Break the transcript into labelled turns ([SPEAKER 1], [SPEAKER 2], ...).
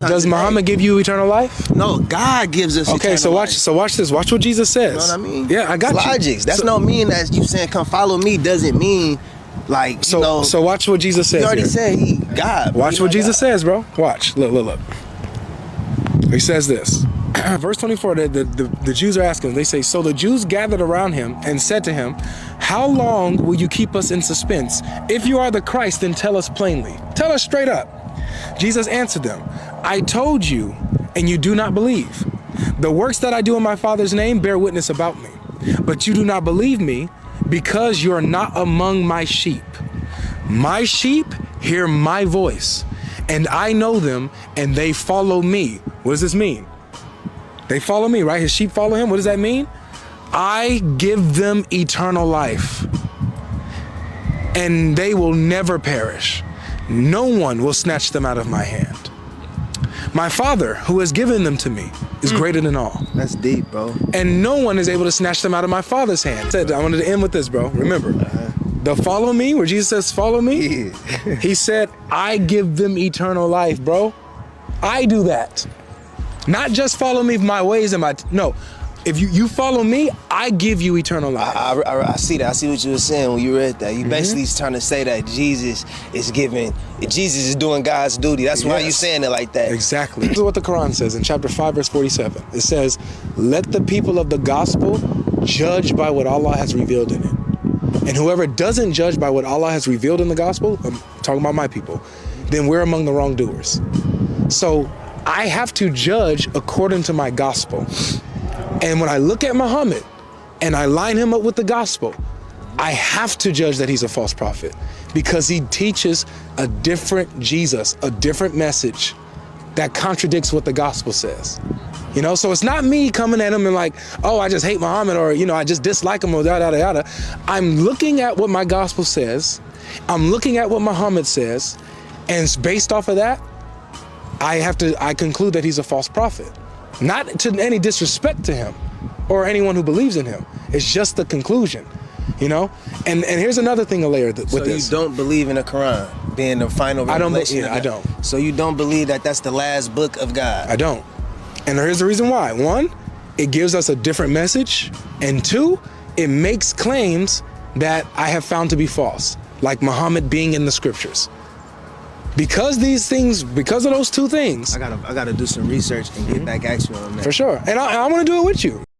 [SPEAKER 1] Does Muhammad give you eternal life?
[SPEAKER 2] No, God gives us eternal life.
[SPEAKER 1] So watch this. Watch what Jesus says.
[SPEAKER 2] You know what I mean?
[SPEAKER 1] Yeah, I got you.
[SPEAKER 2] Logics. That's no mean that you saying come follow me doesn't mean like
[SPEAKER 1] so watch what Jesus says.
[SPEAKER 2] You already
[SPEAKER 1] here.
[SPEAKER 2] said he God.
[SPEAKER 1] Watch what Jesus says, bro. Watch. Look. He says this. Verse 24, the Jews are asking, they say, so the Jews gathered around him and said to him, how long will you keep us in suspense? If you are the Christ, then tell us plainly. Tell us straight up. Jesus answered them, I told you, and you do not believe. The works that I do in my Father's name bear witness about me. But you do not believe me because you are not among my sheep. My sheep hear my voice, and I know them, and they follow me. What does this mean? They follow me, right? His sheep follow him. What does that mean? I give them eternal life, and they will never perish. No one will snatch them out of my hand. My Father, who has given them to me, is greater than all.
[SPEAKER 2] That's deep, bro.
[SPEAKER 1] And no one is able to snatch them out of my Father's hand. I wanted to end with this, bro. Remember, the follow me, where Jesus says, follow me, he said, I give them eternal life, bro. I do that. Not just follow me my ways and no. If you follow me, I give you eternal life.
[SPEAKER 2] I see that. I see what you were saying when you read that. You basically trying to say that Jesus is doing God's duty. That's why you saying it like that.
[SPEAKER 1] Exactly. This is what the Quran says in chapter 5, verse 47. It says, let the people of the gospel judge by what Allah has revealed in it. And whoever doesn't judge by what Allah has revealed in the gospel, I'm talking about my people, then we're among the wrongdoers. So I have to judge according to my gospel. And when I look at Muhammad and I line him up with the gospel, I have to judge that he's a false prophet because he teaches a different Jesus, a different message that contradicts what the gospel says. You know, so it's not me coming at him and like, oh, I just hate Muhammad, or, you know, I just dislike him, or yada, yada. I'm looking at what my gospel says. I'm looking at what Muhammad says. And based off of that, I conclude that he's a false prophet. Not to any disrespect to him or anyone who believes in him. It's just the conclusion, you know? And here's another thing, a layer with this.
[SPEAKER 2] So you don't believe in the Quran being the final revelation?
[SPEAKER 1] I don't.
[SPEAKER 2] So you don't believe that that's the last book of God?
[SPEAKER 1] I don't. And here's the reason why. One, it gives us a different message. And two, it makes claims that I have found to be false, like Muhammad being in the scriptures. Because of those two things.
[SPEAKER 2] I gotta do some research and get back at you on that.
[SPEAKER 1] For sure. And I want to do it with you.